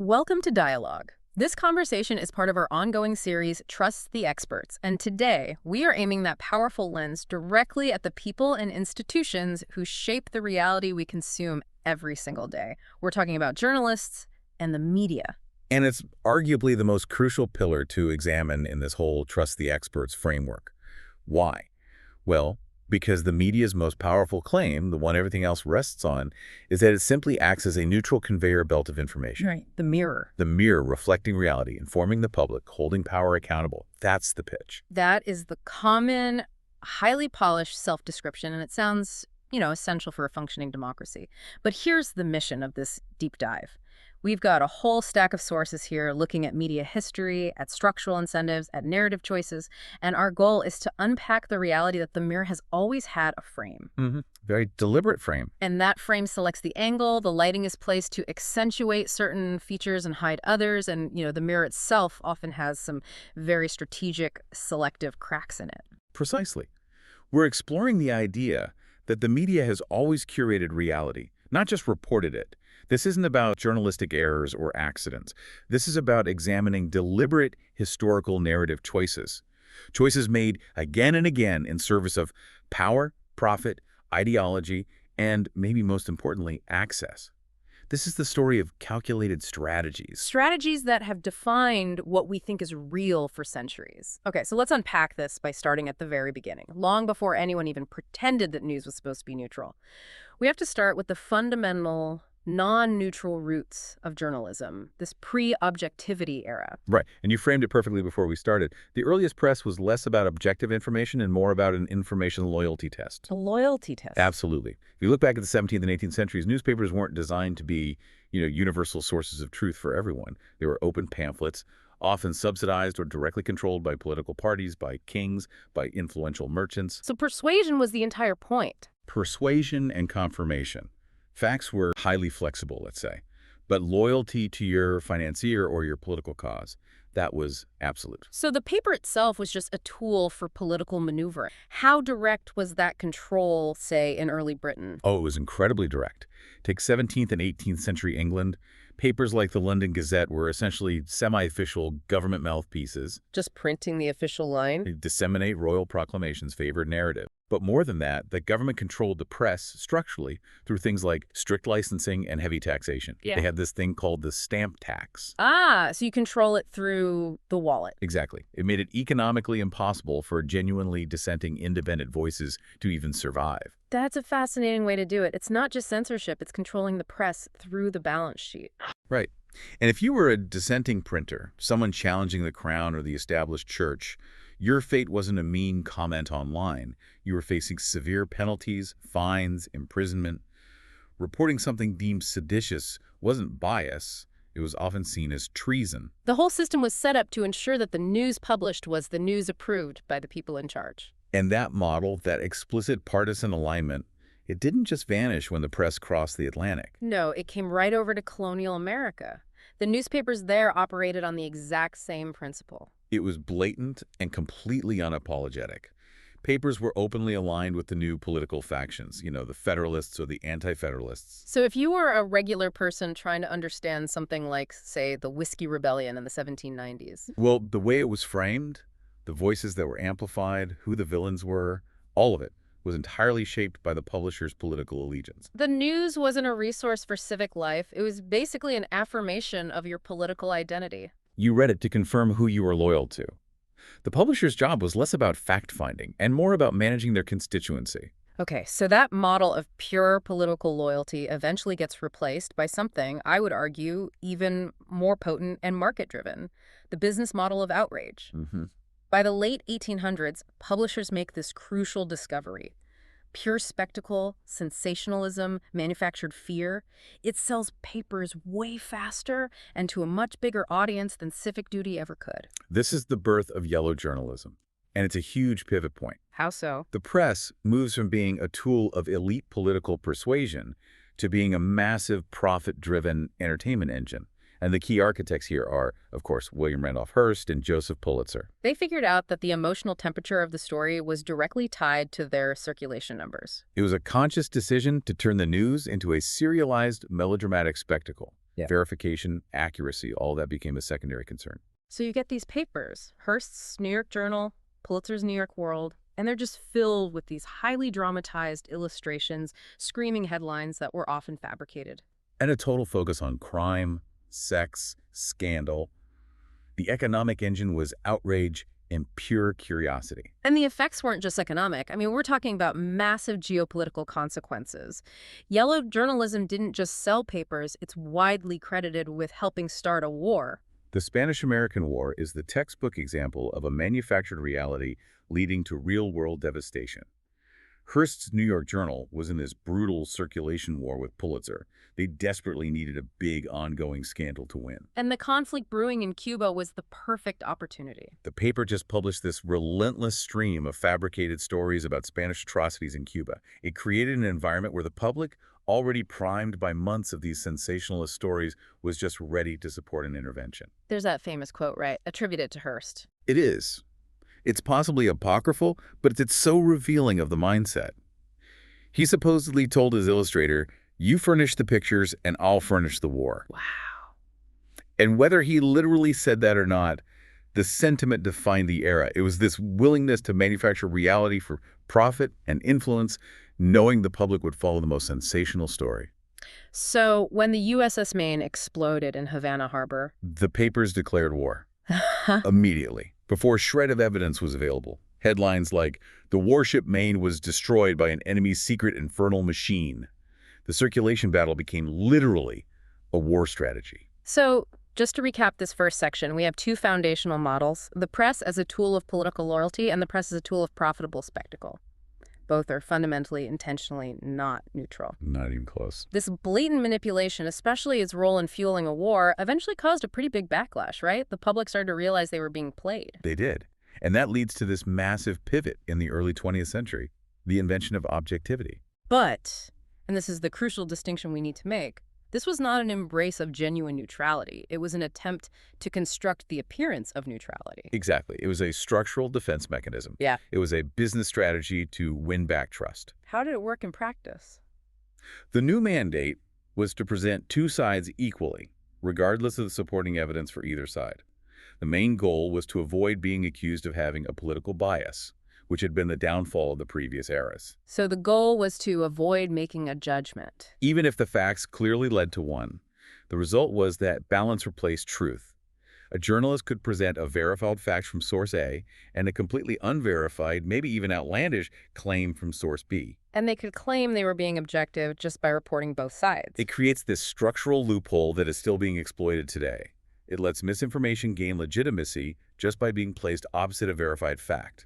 Welcome to Dialogue. This conversation is part of our ongoing series, Trust the Experts, and today we are aiming that powerful lens directly at the people and institutions who shape the reality we consume every single day. We're talking about journalists and the media. And it's arguably the most crucial pillar to examine in this whole Trust the Experts framework. Why? Well, because the media's most powerful claim, the one everything else rests on, is that it simply acts as a neutral conveyor belt of information. Right. The mirror. The mirror reflecting reality, informing the public, holding power accountable. That's the pitch. That is the common, highly polished self-description, and it sounds, essential for a functioning democracy. But here's the mission of this deep dive. We've got a whole stack of sources here looking at media history, at structural incentives, at narrative choices, and our goal is to unpack the reality that the mirror has always had a frame. Very deliberate frame. And that frame selects the angle, the lighting is placed to accentuate certain features and hide others, and, the mirror itself often has some very strategic, selective cracks in it. Precisely. We're exploring the idea that the media has always curated reality, not just reported it. This isn't about journalistic errors or accidents. This is about examining deliberate historical narrative choices. Choices made again and again in service of power, profit, ideology, and maybe most importantly, access. This is the story of calculated strategies. Strategies that have defined what we think is real for centuries. Okay, so let's unpack this by starting at the very beginning, long before anyone even pretended that news was supposed to be neutral. We have to start with the fundamental non-neutral roots of journalism, this pre-objectivity era. Right, and you framed it perfectly before we started. The earliest press was less about objective information and more about an information loyalty test. A loyalty test. Absolutely. If you look back at the 17th and 18th centuries, newspapers weren't designed to be, universal sources of truth for everyone. They were open pamphlets, often subsidized or directly controlled by political parties, by kings, by influential merchants. So persuasion was the entire point. Persuasion and confirmation. Facts were highly flexible, let's say, but loyalty to your financier or your political cause, that was absolute. So the paper itself was just a tool for political maneuvering. How direct was that control, say, in early Britain? Oh, it was incredibly direct. Take 17th and 18th century England. Papers like the London Gazette were essentially semi-official government mouthpieces. Just printing the official line? They disseminate royal proclamations, favored narrative. But more than that, the government controlled the press structurally through things like strict licensing and heavy taxation. Yeah. They had this thing called the stamp tax. So you control it through the wallet. Exactly. It made it economically impossible for genuinely dissenting independent voices to even survive. That's a fascinating way to do it. It's not just censorship, it's controlling the press through the balance sheet. Right. And if you were a dissenting printer, someone challenging the crown or the established church, your fate wasn't a mean comment online. You were facing severe penalties, fines, imprisonment. Reporting something deemed seditious wasn't bias. It was often seen as treason. The whole system was set up to ensure that the news published was the news approved by the people in charge. And that model, that explicit partisan alignment, it didn't just vanish when the press crossed the Atlantic. No, it came right over to colonial America. The newspapers there operated on the exact same principle. It was blatant and completely unapologetic. Papers were openly aligned with the new political factions, the Federalists or the Anti-Federalists. So if you were a regular person trying to understand something like, say, the Whiskey Rebellion in the 1790s. Well, the way it was framed, the voices that were amplified, who the villains were, all of it was entirely shaped by the publisher's political allegiance. The news wasn't a resource for civic life. It was basically an affirmation of your political identity. You read it to confirm who you were loyal to. The publisher's job was less about fact-finding and more about managing their constituency. Okay, so that model of pure political loyalty eventually gets replaced by something, I would argue, even more potent and market-driven, the business model of outrage. By the late 1800s, publishers make this crucial discovery. Pure spectacle, sensationalism, manufactured fear. It sells papers way faster and to a much bigger audience than civic duty ever could. This is the birth of yellow journalism, and it's a huge pivot point. How so? The press moves from being a tool of elite political persuasion to being a massive profit-driven entertainment engine. And the key architects here are, of course, William Randolph Hearst and Joseph Pulitzer. They figured out that the emotional temperature of the story was directly tied to their circulation numbers. It was a conscious decision to turn the news into a serialized melodramatic spectacle. Yeah. Verification, accuracy, all that became a secondary concern. So you get these papers, Hearst's New York Journal, Pulitzer's New York World, and they're just filled with these highly dramatized illustrations, screaming headlines that were often fabricated. And a total focus on crime, sex, scandal. The economic engine was outrage and pure curiosity. And the effects weren't just economic. I mean, we're talking about massive geopolitical consequences. Yellow journalism didn't just sell papers, it's widely credited with helping start a war. The Spanish-American War is the textbook example of a manufactured reality leading to real-world devastation. Hearst's New York Journal was in this brutal circulation war with Pulitzer. They desperately needed a big ongoing scandal to win. And the conflict brewing in Cuba was the perfect opportunity. The paper just published this relentless stream of fabricated stories about Spanish atrocities in Cuba. It created an environment where the public, already primed by months of these sensationalist stories, was just ready to support an intervention. There's that famous quote, right, attributed to Hearst. It is. It's possibly apocryphal, but it's so revealing of the mindset. He supposedly told his illustrator, "You furnish the pictures and I'll furnish the war." Wow. And whether he literally said that or not, the sentiment defined the era. It was this willingness to manufacture reality for profit and influence, knowing the public would follow the most sensational story. So when the USS Maine exploded in Havana Harbor, The papers declared war immediately, before a shred of evidence was available. Headlines like, "The warship Maine was destroyed by an enemy's secret infernal machine." The circulation battle became literally a war strategy. So just to recap this first section, we have two foundational models, the press as a tool of political loyalty and the press as a tool of profitable spectacle. Both are fundamentally, intentionally not neutral. Not even close. This blatant manipulation, especially its role in fueling a war, eventually caused a pretty big backlash, right? The public started to realize they were being played. They did. And that leads to this massive pivot in the early 20th century, the invention of objectivity. But, and this is the crucial distinction we need to make, this was not an embrace of genuine neutrality. It was an attempt to construct the appearance of neutrality. Exactly. It was a structural defense mechanism. Yeah. It was a business strategy to win back trust. How did it work in practice? The new mandate was to present two sides equally, regardless of the supporting evidence for either side. The main goal was to avoid being accused of having a political bias, which had been the downfall of the previous eras. So the goal was to avoid making a judgment. Even if the facts clearly led to one, the result was that balance replaced truth. A journalist could present a verified fact from source A and a completely unverified, maybe even outlandish, claim from source B. And they could claim they were being objective just by reporting both sides. It creates this structural loophole that is still being exploited today. It lets misinformation gain legitimacy just by being placed opposite a verified fact.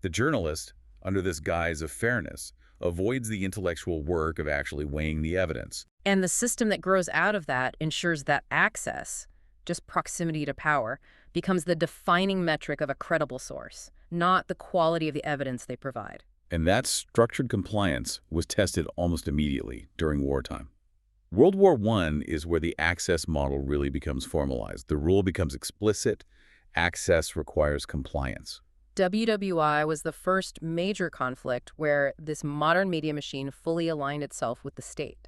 The journalist, under this guise of fairness, avoids the intellectual work of actually weighing the evidence. And the system that grows out of that ensures that access, just proximity to power, becomes the defining metric of a credible source, not the quality of the evidence they provide. And that structured compliance was tested almost immediately during wartime. World War I is where the access model really becomes formalized. The rule becomes explicit. Access requires compliance. WWI was the first major conflict where this modern media machine fully aligned itself with the state.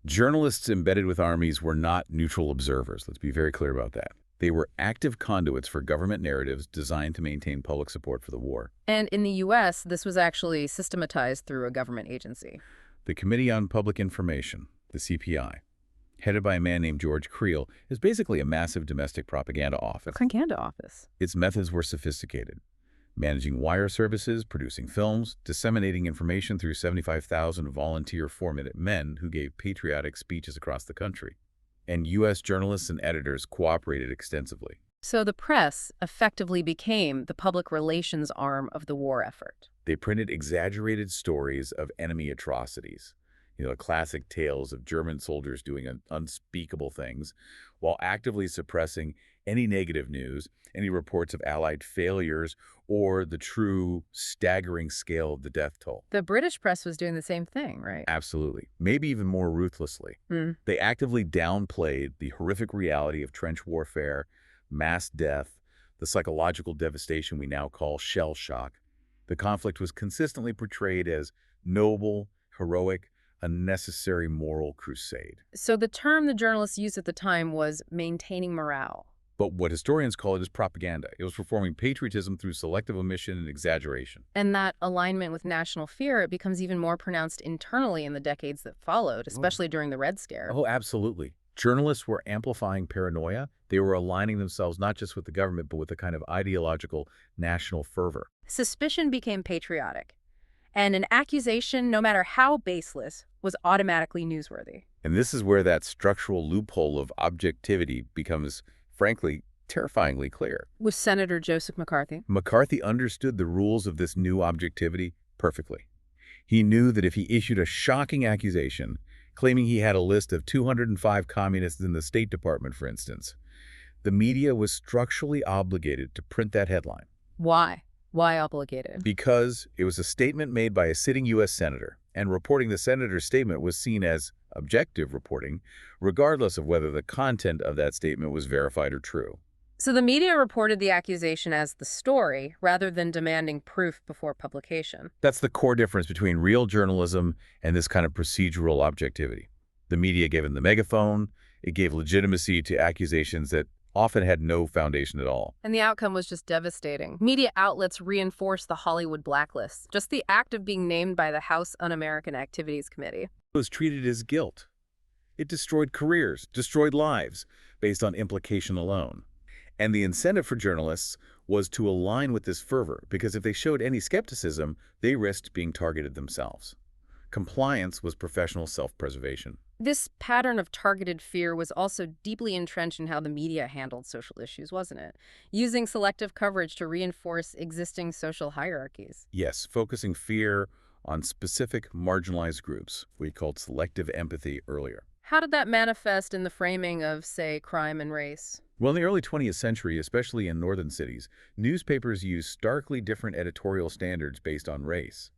Journalists embedded with armies were not neutral observers. Let's be very clear about that. They were active conduits for government narratives designed to maintain public support for the war. And in the U.S., this was actually systematized through a government agency. The Committee on Public Information, the CPI, headed by a man named George Creel, is basically a massive domestic propaganda office. Propaganda office. Its methods were sophisticated. Managing wire services, producing films, disseminating information through 75,000 volunteer 4-minute men who gave patriotic speeches across the country. And U.S. journalists and editors cooperated extensively. So the press effectively became the public relations arm of the war effort. They printed exaggerated stories of enemy atrocities, classic tales of German soldiers doing unspeakable things, while actively suppressing any negative news, any reports of Allied failures, or the true staggering scale of the death toll. The British press was doing the same thing, right? Absolutely. Maybe even more ruthlessly. They actively downplayed the horrific reality of trench warfare, mass death, the psychological devastation we now call shell shock. The conflict was consistently portrayed as noble, heroic, a necessary moral crusade. So the term the journalists used at the time was maintaining morale. But what historians call it is propaganda. It was performing patriotism through selective omission and exaggeration. And that alignment with national fear, it becomes even more pronounced internally in the decades that followed, especially during the Red Scare. Oh, absolutely. Journalists were amplifying paranoia. They were aligning themselves not just with the government, but with a kind of ideological national fervor. Suspicion became patriotic. And an accusation, no matter how baseless, was automatically newsworthy. And this is where that structural loophole of objectivity becomes, frankly, terrifyingly clear. With Senator Joseph McCarthy. McCarthy understood the rules of this new objectivity perfectly. He knew that if he issued a shocking accusation, claiming he had a list of 205 communists in the State Department, for instance, the media was structurally obligated to print that headline. Why? Why obligated? Because it was a statement made by a sitting U.S. senator, and reporting the senator's statement was seen as objective reporting, regardless of whether the content of that statement was verified or true. So the media reported the accusation as the story, rather than demanding proof before publication. That's the core difference between real journalism and this kind of procedural objectivity. The media gave him the megaphone. It gave legitimacy to accusations that often had no foundation at all. And the outcome was just devastating. Media outlets reinforced the Hollywood blacklist. Just the act of being named by the House Un-American Activities Committee. It was treated as guilt. It destroyed careers, destroyed lives, based on implication alone. And the incentive for journalists was to align with this fervor, because if they showed any skepticism, they risked being targeted themselves. Compliance was professional self-preservation. This pattern of targeted fear was also deeply entrenched in how the media handled social issues, wasn't it? Using selective coverage to reinforce existing social hierarchies. Yes, focusing fear on specific marginalized groups. We called selective empathy earlier. How did that manifest in the framing of, say, crime and race? Well, in the early 20th century, especially in northern cities, newspapers used starkly different editorial standards based on race.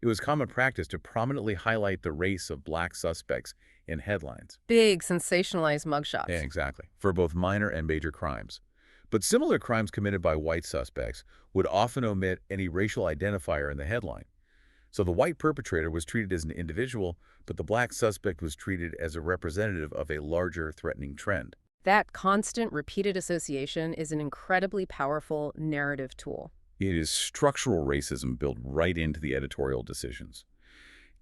It was common practice to prominently highlight the race of black suspects in headlines. Big, sensationalized mugshots. Yeah, exactly, for both minor and major crimes. But similar crimes committed by white suspects would often omit any racial identifier in the headline. So the white perpetrator was treated as an individual, but the black suspect was treated as a representative of a larger threatening trend. That constant, repeated association is an incredibly powerful narrative tool. It is structural racism built right into the editorial decisions.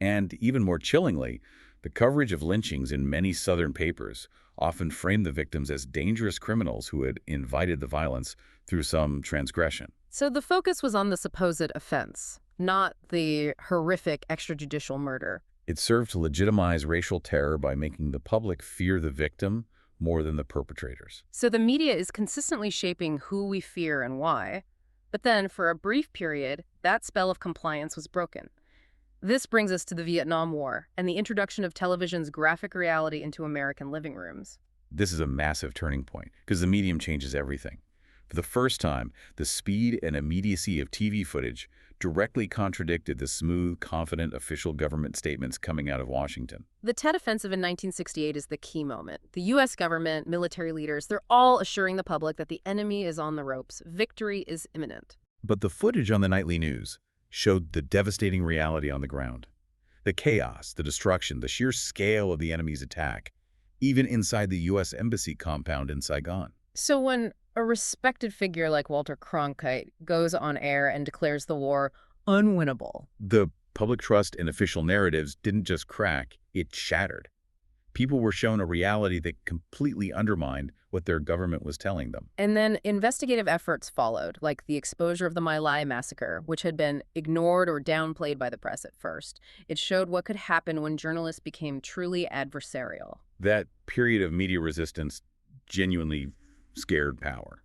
And even more chillingly, the coverage of lynchings in many Southern papers often framed the victims as dangerous criminals who had invited the violence through some transgression. So the focus was on the supposed offense, not the horrific extrajudicial murder. It served to legitimize racial terror by making the public fear the victim more than the perpetrators. So the media is consistently shaping who we fear and why. But then, for a brief period, that spell of compliance was broken. This brings us to the Vietnam War and the introduction of television's graphic reality into American living rooms. This is a massive turning point because the medium changes everything. For the first time, the speed and immediacy of TV footage directly contradicted the smooth, confident official government statements coming out of Washington. The Tet Offensive in 1968 is the key moment. The U.S. government, military leaders, they're all assuring the public that the enemy is on the ropes. Victory is imminent. But the footage on the nightly news showed the devastating reality on the ground. The chaos, the destruction, the sheer scale of the enemy's attack, even inside the U.S. Embassy compound in Saigon. So when a respected figure like Walter Cronkite goes on air and declares the war unwinnable, the public trust in official narratives didn't just crack, it shattered. People were shown a reality that completely undermined what their government was telling them. And then investigative efforts followed, like the exposure of the My Lai massacre, which had been ignored or downplayed by the press at first. It showed what could happen when journalists became truly adversarial. That period of media resistance genuinely scared power,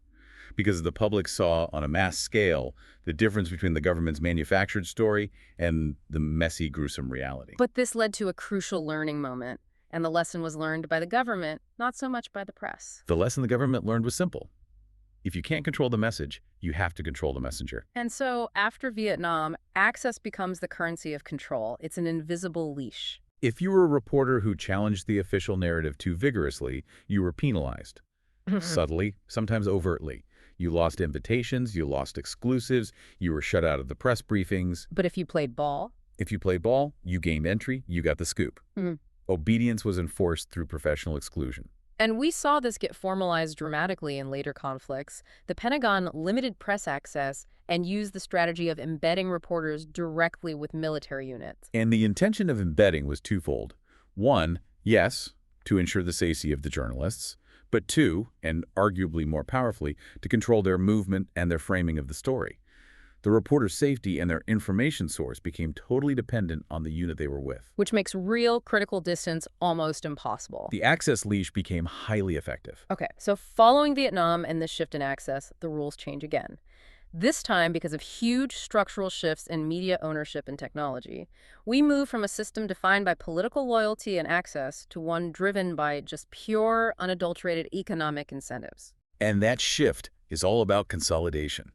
because the public saw on a mass scale the difference between the government's manufactured story and the messy, gruesome reality. But this led to a crucial learning moment. And the lesson was learned by the government, not so much by the press. The lesson the government learned was simple. If you can't control the message, you have to control the messenger. And so, after Vietnam, access becomes the currency of control. It's an invisible leash. If you were a reporter who challenged the official narrative too vigorously, you were penalized. Subtly, sometimes overtly. You lost invitations, you lost exclusives, you were shut out of the press briefings. But if you played ball, If you played ball, you gained entry, you got the scoop. Mhm. Obedience was enforced through professional exclusion. And we saw this get formalized dramatically in later conflicts. The Pentagon limited press access and used the strategy of embedding reporters directly with military units. And the intention of embedding was twofold. One, yes, to ensure the safety of the journalists, but two, and arguably more powerfully, to control their movement and their framing of the story. The reporter's safety and their information source became totally dependent on the unit they were with. Which makes real critical distance almost impossible. The access leash became highly effective. Okay, so following Vietnam and this shift in access, the rules change again. This time, because of huge structural shifts in media ownership and technology, we move from a system defined by political loyalty and access to one driven by just pure, unadulterated economic incentives. And that shift is all about consolidation.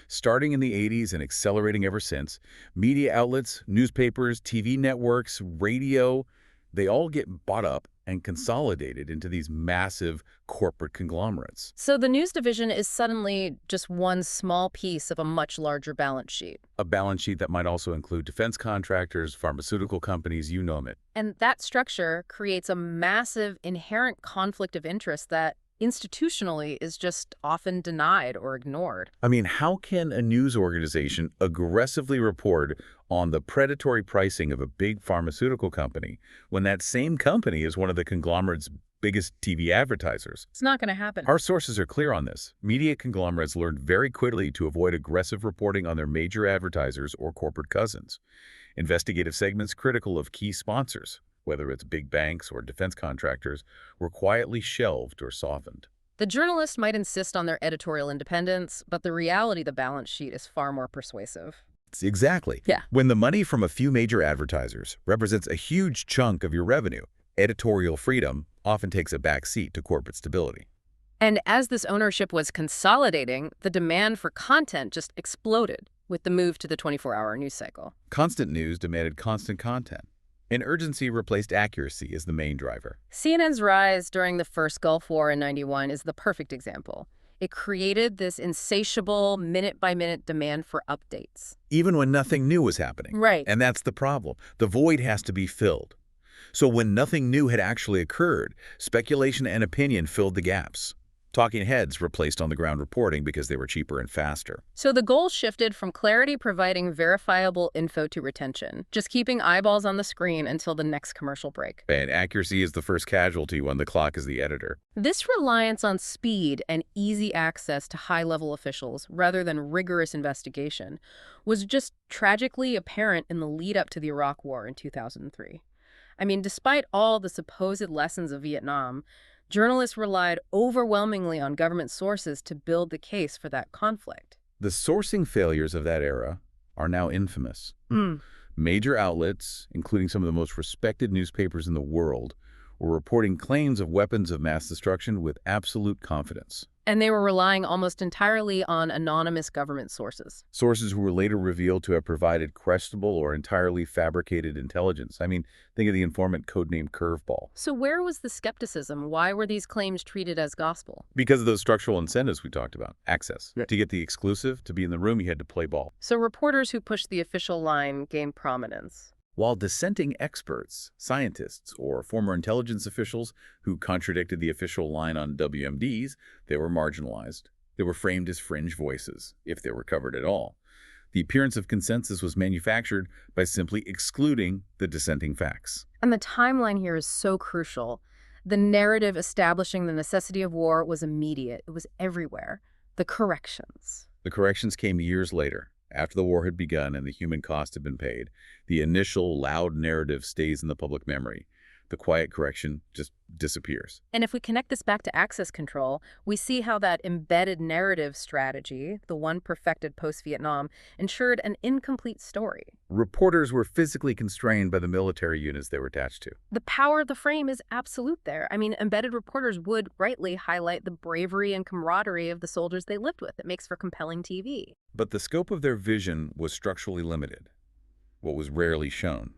Starting in the 80s and accelerating ever since, media outlets, newspapers, TV networks, radio, they all get bought up and consolidated into these massive corporate conglomerates. So the news division is suddenly just one small piece of a much larger balance sheet. A balance sheet that might also include defense contractors, pharmaceutical companies, you name it. And that structure creates a massive inherent conflict of interest that institutionally is just often denied or ignored. I mean, how can a news organization aggressively report on the predatory pricing of a big pharmaceutical company when that same company is one of the conglomerate's biggest TV advertisers? It's not going to happen. Our sources are clear on this. Media conglomerates learned very quickly to avoid aggressive reporting on their major advertisers or corporate cousins. Investigative segments critical of key sponsors, whether it's big banks or defense contractors, were quietly shelved or softened. The journalist might insist on their editorial independence, but the reality of the balance sheet is far more persuasive. Exactly. Yeah. When the money from a few major advertisers represents a huge chunk of your revenue, editorial freedom often takes a back seat to corporate stability. And as this ownership was consolidating, the demand for content just exploded with the move to the 24-hour news cycle. Constant news demanded constant content, and urgency replaced accuracy as the main driver. CNN's rise during the first Gulf War in '91 is the perfect example. It created this insatiable, minute-by-minute demand for updates. Even when nothing new was happening. Right. And that's the problem. The void has to be filled. So when nothing new had actually occurred, speculation and opinion filled the gaps. Talking heads replaced on-the-ground reporting because they were cheaper and faster. So the goal shifted from clarity providing verifiable info to retention, just keeping eyeballs on the screen until the next commercial break. And accuracy is the first casualty when the clock is the editor. This reliance on speed and easy access to high-level officials rather than rigorous investigation was just tragically apparent in the lead-up to the Iraq War in 2003. I mean, despite all the supposed lessons of Vietnam, journalists relied overwhelmingly on government sources to build the case for that conflict. The sourcing failures of that era are now infamous. Major outlets, including some of the most respected newspapers in the world, were reporting claims of weapons of mass destruction with absolute confidence. And they were relying almost entirely on anonymous government sources. Sources who were later revealed to have provided questionable or entirely fabricated intelligence. I mean, think of the informant codenamed Curveball. So where was the skepticism? Why were these claims treated as gospel? Because of those structural incentives we talked about. Access. To get the exclusive, to be in the room, you had to play ball. So reporters who pushed the official line gained prominence. While dissenting experts, scientists, or former intelligence officials who contradicted the official line on WMDs, they were marginalized. They were framed as fringe voices, if they were covered at all. The appearance of consensus was manufactured by simply excluding the dissenting facts. And the timeline here is so crucial. The narrative establishing the necessity of war was immediate. It was everywhere. The corrections. The corrections came years later, after the war had begun and the human cost had been paid. The initial loud narrative stays in the public memory. The quiet correction just disappears. And if we connect this back to access control, we see how that embedded narrative strategy, the one perfected post-Vietnam, ensured an incomplete story. Reporters were physically constrained by the military units they were attached to. The power of the frame is absolute there. I mean, embedded reporters would rightly highlight the bravery and camaraderie of the soldiers they lived with. It makes for compelling TV. But the scope of their vision was structurally limited. What was rarely shown: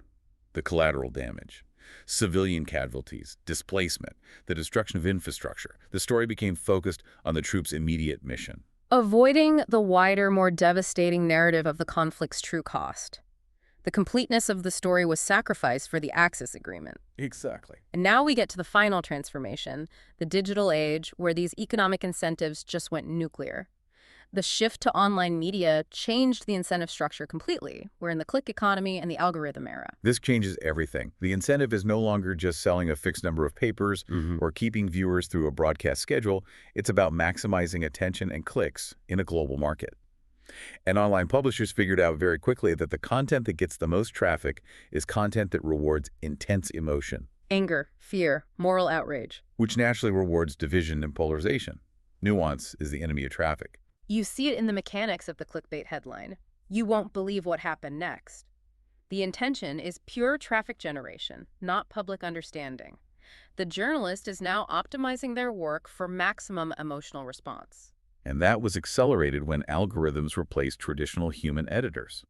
the collateral damage. Civilian casualties, displacement, the destruction of infrastructure. The story became focused on the troops' immediate mission. Avoiding the wider, more devastating narrative of the conflict's true cost. The completeness of the story was sacrificed for the Axis agreement. Exactly. And now we get to the final transformation, the digital age, where these economic incentives just went nuclear. The shift to online media changed the incentive structure completely. We're in the click economy and the algorithm era. This changes everything. The incentive is no longer just selling a fixed number of papers or keeping viewers through a broadcast schedule. It's about maximizing attention and clicks in a global market. And online publishers figured out very quickly that the content that gets the most traffic is content that rewards intense emotion. Anger, fear, moral outrage. Which naturally rewards division and polarization. Nuance is the enemy of traffic. You see it in the mechanics of the clickbait headline. You won't believe what happened next. The intention is pure traffic generation, not public understanding. The journalist is now optimizing their work for maximum emotional response. And that was accelerated when algorithms replaced traditional human editors.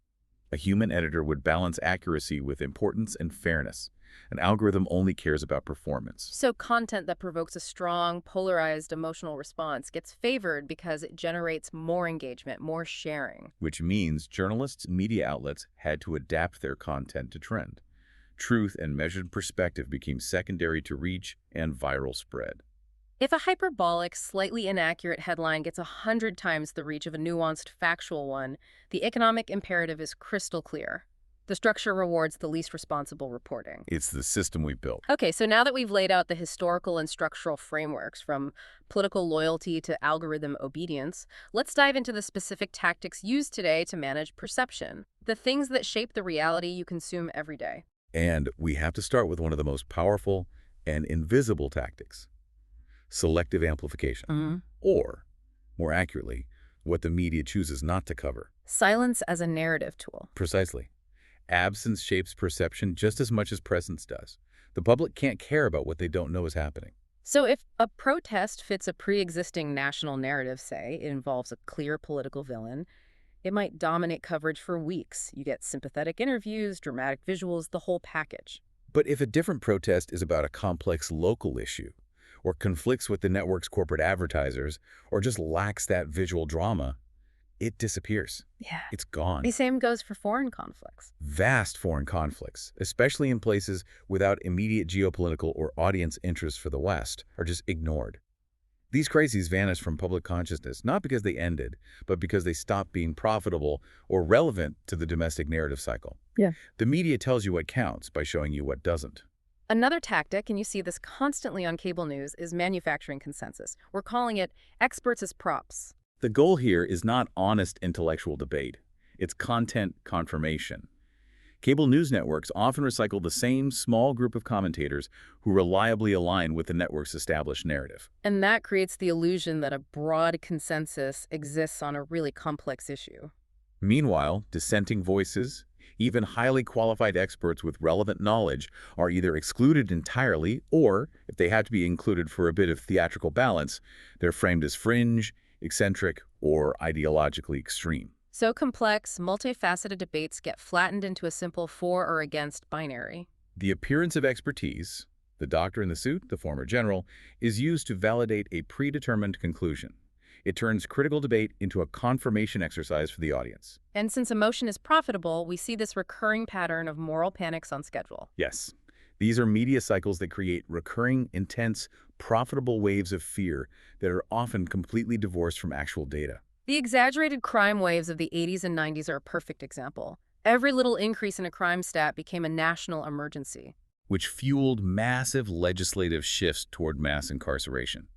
A human editor would balance accuracy with importance and fairness. An algorithm only cares about performance. So content that provokes a strong, polarized emotional response gets favored because it generates more engagement, more sharing. Which means journalists and media outlets had to adapt their content to trend. Truth and measured perspective became secondary to reach and viral spread. If a hyperbolic, slightly inaccurate headline gets 100 times the reach of a nuanced, factual one, the economic imperative is crystal clear. The structure rewards the least responsible reporting. It's the system we built. Okay, so now that we've laid out the historical and structural frameworks from political loyalty to algorithm obedience, let's dive into the specific tactics used today to manage perception, the things that shape the reality you consume every day. And we have to start with one of the most powerful and invisible tactics: selective amplification. Or, more accurately, what the media chooses not to cover. Silence as a narrative tool. Precisely. Absence shapes perception just as much as presence does. The public can't care about what they don't know is happening. So if a protest fits a pre-existing national narrative, say, it involves a clear political villain, it might dominate coverage for weeks. You get sympathetic interviews, dramatic visuals, the whole package. But if a different protest is about a complex local issue, or conflicts with the network's corporate advertisers, or just lacks that visual drama, it disappears. Yeah. It's gone. The same goes for foreign conflicts. Vast foreign conflicts, especially in places without immediate geopolitical or audience interest for the West, are just ignored. These crises vanish from public consciousness, not because they ended, but because they stopped being profitable or relevant to the domestic narrative cycle. Yeah. The media tells you what counts by showing you what doesn't. Another tactic, and you see this constantly on cable news, is manufacturing consensus. We're calling it experts as props. The goal here is not honest intellectual debate. It's content confirmation. Cable news networks often recycle the same small group of commentators who reliably align with the network's established narrative. And that creates the illusion that a broad consensus exists on a really complex issue. Meanwhile, dissenting voices, even highly qualified experts with relevant knowledge, are either excluded entirely or, if they have to be included for a bit of theatrical balance, they're framed as fringe, eccentric, or ideologically extreme. So complex, multifaceted debates get flattened into a simple for or against binary. The appearance of expertise, the doctor in the suit, the former general, is used to validate a predetermined conclusion. It turns critical debate into a confirmation exercise for the audience. And since emotion is profitable, we see this recurring pattern of moral panics on schedule. Yes. These are media cycles that create recurring, intense, profitable waves of fear that are often completely divorced from actual data. The exaggerated crime waves of the 80s and 90s are a perfect example. Every little increase in a crime stat became a national emergency, which fueled massive legislative shifts toward mass incarceration.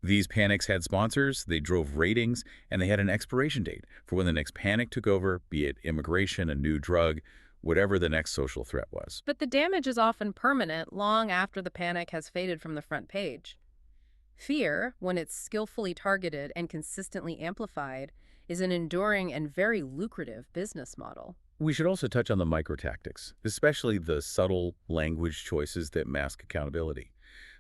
These panics had sponsors, they drove ratings, and they had an expiration date for when the next panic took over, be it immigration, a new drug, whatever the next social threat was. But the damage is often permanent, long after the panic has faded from the front page. Fear, when it's skillfully targeted and consistently amplified, is an enduring and very lucrative business model. We should also touch on the micro-tactics, especially the subtle language choices that mask accountability.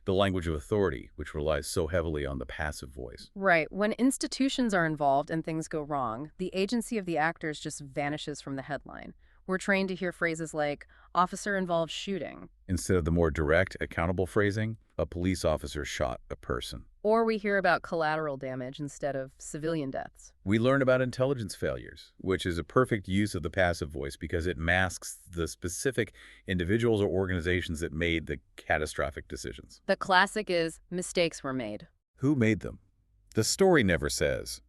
The language of authority, which relies so heavily on the passive voice. Right. When institutions are involved and things go wrong, the agency of the actors just vanishes from the headline. We're trained to hear phrases like, officer-involved shooting. Instead of the more direct, accountable phrasing, a police officer shot a person. Or we hear about collateral damage instead of civilian deaths. We learn about intelligence failures, which is a perfect use of the passive voice because it masks the specific individuals or organizations that made the catastrophic decisions. The classic is mistakes were made. Who made them? The story never says.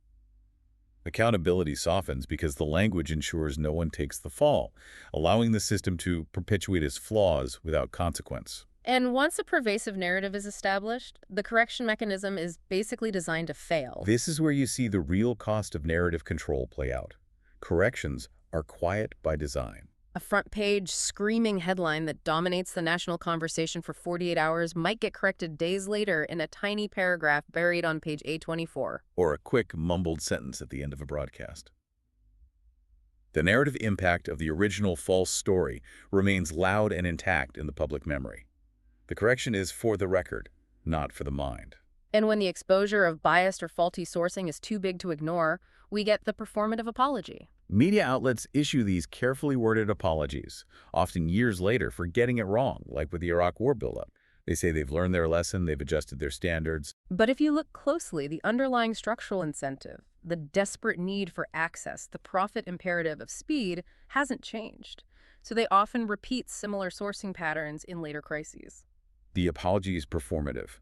Accountability softens because the language ensures no one takes the fall, allowing the system to perpetuate its flaws without consequence. And once a pervasive narrative is established, the correction mechanism is basically designed to fail. This is where you see the real cost of narrative control play out. Corrections are quiet by design. A front-page, screaming headline that dominates the national conversation for 48 hours might get corrected days later in a tiny paragraph buried on page A24. Or a quick, mumbled sentence at the end of a broadcast. The narrative impact of the original false story remains loud and intact in the public memory. The correction is for the record, not for the mind. And when the exposure of biased or faulty sourcing is too big to ignore, we get the performative apology. Media outlets issue these carefully worded apologies, often years later for getting it wrong, like with the Iraq War buildup. They say they've learned their lesson, they've adjusted their standards. But if you look closely, the underlying structural incentive, the desperate need for access, the profit imperative of speed, hasn't changed. So they often repeat similar sourcing patterns in later crises. The apology is performative,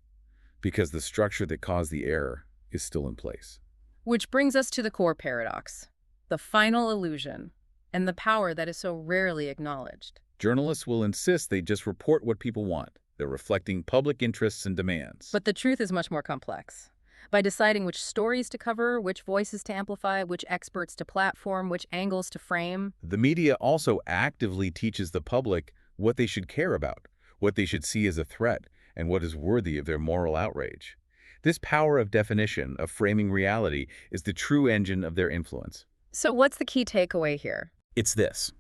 because the structure that caused the error is still in place. Which brings us to the core paradox, the final illusion, and the power that is so rarely acknowledged. Journalists will insist they just report what people want. They're reflecting public interests and demands. But the truth is much more complex. By deciding which stories to cover, which voices to amplify, which experts to platform, which angles to frame, the media also actively teaches the public what they should care about, what they should see as a threat, and what is worthy of their moral outrage. This power of definition, of framing reality, is the true engine of their influence. So what's the key takeaway here? It's this: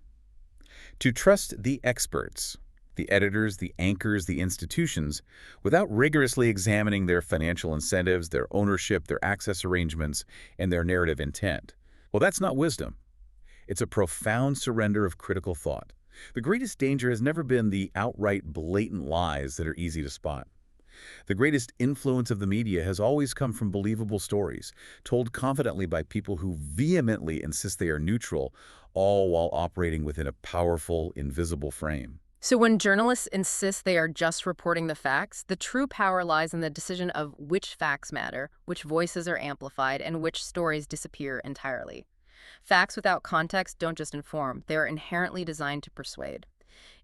to trust the experts, the editors, the anchors, the institutions, without rigorously examining their financial incentives, their ownership, their access arrangements, and their narrative intent. Well, that's not wisdom. It's a profound surrender of critical thought. The greatest danger has never been the outright blatant lies that are easy to spot. The greatest influence of the media has always come from believable stories, told confidently by people who vehemently insist they are neutral, all while operating within a powerful, invisible frame. So when journalists insist they are just reporting the facts, the true power lies in the decision of which facts matter, which voices are amplified, and which stories disappear entirely. Facts without context don't just inform, they are inherently designed to persuade.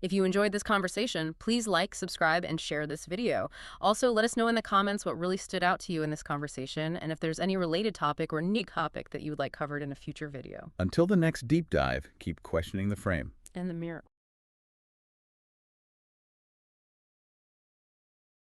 If you enjoyed this conversation, please like, subscribe, and share this video. Also, let us know in the comments what really stood out to you in this conversation, and if there's any related topic or new topic that you would like covered in a future video. Until the next deep dive, keep questioning the frame. And the mirror.